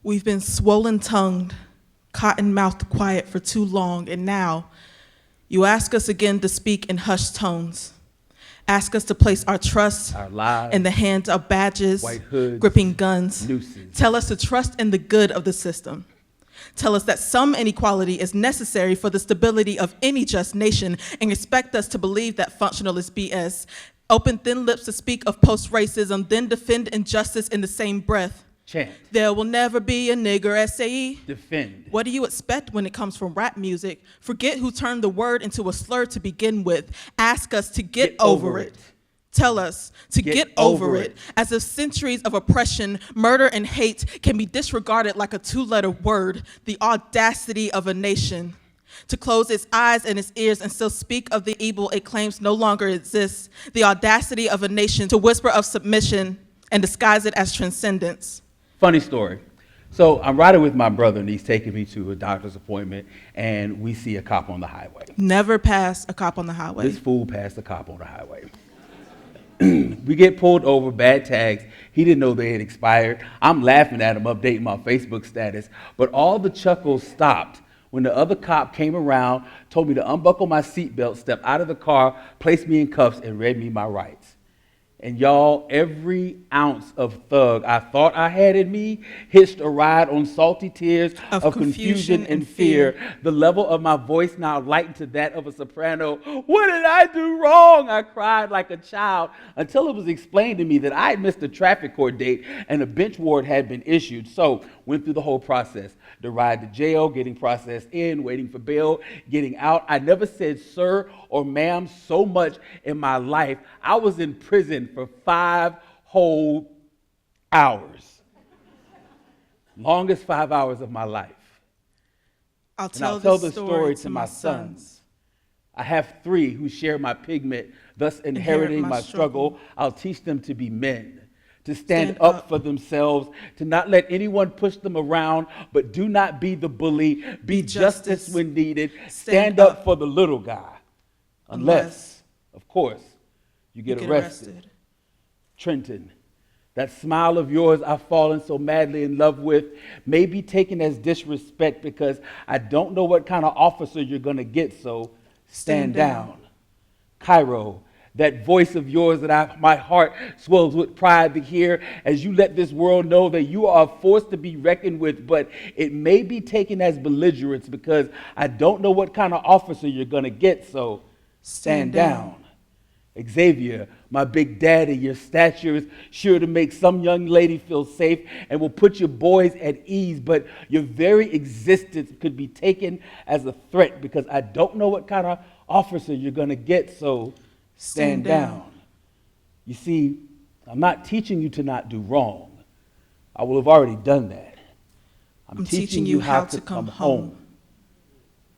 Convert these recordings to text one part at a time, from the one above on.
We've been swollen-tongued, cotton-mouthed quiet for too long, and now you ask us again to speak in hushed tones. Ask us to place our trust our lives, in the hands of badges, white hoods, gripping guns. nooses. Tell us to trust in the good of the system. Tell us that some inequality is necessary for the stability of any just nation, and expect us to believe that functional is BS. Open thin lips to speak of post-racism, then defend injustice in the same breath. Chant. There will never be a nigger SAE. Defend. What do you expect when it comes from rap music? Forget who turned the word into a slur to begin with. Ask us to get over it. Tell us to get over it, as if centuries of oppression, murder, and hate can be disregarded like a two-letter word. The audacity of a nation to close its eyes and its ears and still speak of the evil it claims no longer exists. The audacity of a nation to whisper of submission and disguise it as transcendence. Funny story. So I'm riding with my brother, and he's taking me to a doctor's appointment, and we see a cop on the highway. Never pass a cop on the highway. This fool passed a cop on the highway. We get pulled over, bad tags. He didn't know they had expired. I'm laughing at him, updating my Facebook status. But all the chuckles stopped when the other cop came around, told me to unbuckle my seatbelt, step out of the car, placed me in cuffs, and read me my rights. And y'all, every ounce of thug I thought I had in me hitched a ride on salty tears of confusion and fear. The level of my voice now lightened to that of a soprano. What did I do wrong? I cried like a child until it was explained to me that I had missed a traffic court date and a bench warrant had been issued. So went through the whole process. The ride to jail, getting processed in, waiting for bail, getting out. I never said sir or ma'am so much in my life. I was in prison for 5 whole hours. Longest 5 hours of my life. I'll tell the story to my sons. I have 3 who share my pigment, thus inheriting my struggle. I'll teach them to be men, to stand up for themselves, to not let anyone push them around, but do not be the bully. Be justice when needed. Stand up for the little guy. Unless, of course, you get arrested. Trenton, that smile of yours I've fallen so madly in love with may be taken as disrespect because I don't know what kind of officer you're going to get, so stand down. Cairo, that voice of yours that my heart swells with pride to hear as you let this world know that you are a force to be reckoned with, but it may be taken as belligerence because I don't know what kind of officer you're going to get, so stand down. Xavier, my big daddy, your stature is sure to make some young lady feel safe and will put your boys at ease, but your very existence could be taken as a threat because I don't know what kind of officer you're going to get, so stand down. You see, I'm not teaching you to not do wrong. I will have already done that. I'm teaching you how to come home.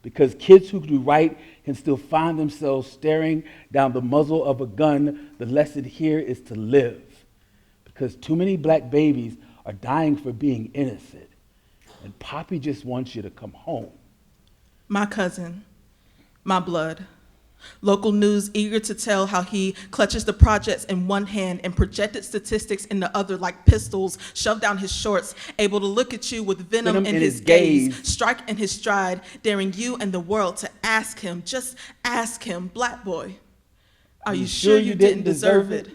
Because kids who do right can still find themselves staring down the muzzle of a gun. The lesson here is to live. Because too many black babies are dying for being innocent. And Poppy just wants you to come home. My cousin, my blood. Local news eager to tell how he clutches the projects in one hand and projected statistics in the other like pistols shoved down his shorts, able to look at you with venom in his gaze, strike in his stride, daring you and the world to ask him, just ask him, black boy, are you sure you didn't deserve it?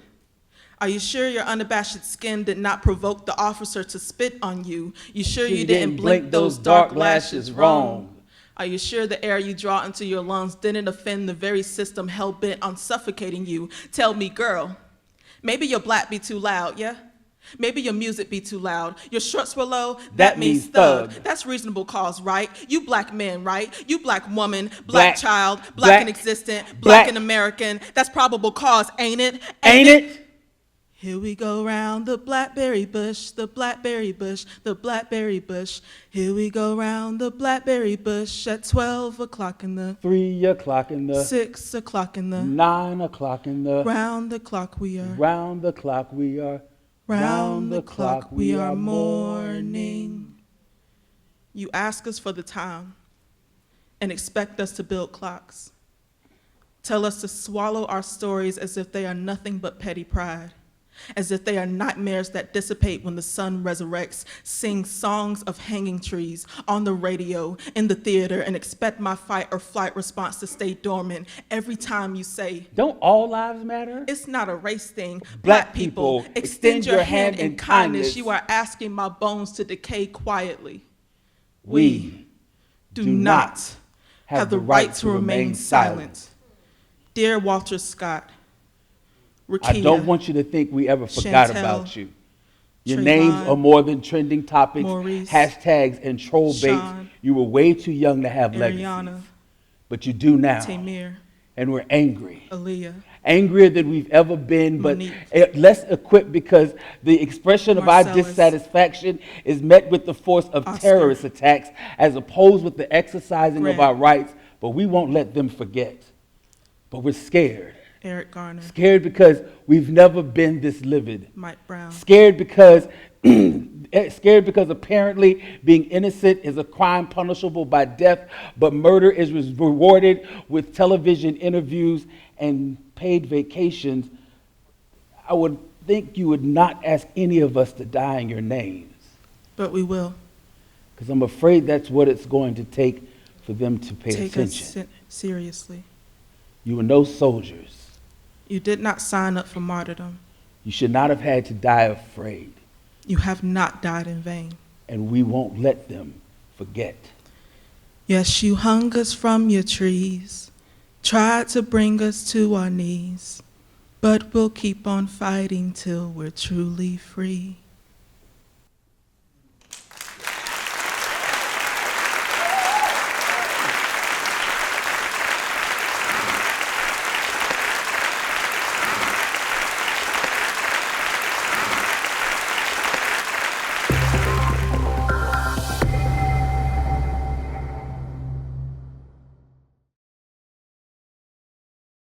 Are you sure your unabashed skin did not provoke the officer to spit on you? You sure you didn't blink those dark lashes wrong? Are you sure the air you draw into your lungs didn't offend the very system hell-bent on suffocating you? Tell me, girl, maybe your black be too loud, yeah? Maybe your music be too loud. Your shorts were low, that means thug. That's reasonable cause, right? You black man, right? You black woman, black child, black and existent, black and American. That's probable cause, ain't it? Ain't it? Here we go round the blackberry bush, the blackberry bush, the blackberry bush. Here we go round the blackberry bush at 12 o'clock in the 3 o'clock in the 6 o'clock in the 9 o'clock in the round the clock we are round the clock we are round the clock we are mourning. You ask us for the time and expect us to build clocks. Tell us to swallow our stories as if they are nothing but petty pride. as if they are nightmares that dissipate when the sun resurrects. Sing songs of hanging trees on the radio, in the theater, and expect my fight or flight response to stay dormant every time you say, don't all lives matter? it's not a race thing. Black people, extend your hand in kindness. You are asking my bones to decay quietly. We do not have the right to remain silent. Dear Walter Scott, Rakia, I don't want you to think we ever forgot Chantel, about you. Your Trayvon, names are more than trending topics, Maurice, hashtags, and troll baits. Sean, You were way too young to have Ariana, legacies. But you do now. Tamir, And we're angry. Aaliyah, Angrier than we've ever been, but Monique, less equipped because the expression of our Marcellus, dissatisfaction is met with the force of Oscar, terrorist attacks as opposed with the exercising Grant, of our rights, but we won't let them forget. But we're scared. Eric Garner, Scared because we've never been this livid. Mike Brown, Scared because apparently being innocent is a crime punishable by death, but murder is rewarded with television interviews and paid vacations. I would think you would not ask any of us to die in your names, but we will. because I'm afraid that's what it's going to take for them to pay Take attention. us seriously. You were no soldiers. You did not sign up for martyrdom. You should not have had to die afraid, You have not died in vain. and we won't let them forget. Yes, you hung us from your trees, tried to bring us to our knees, but we'll keep on fighting till we're truly free.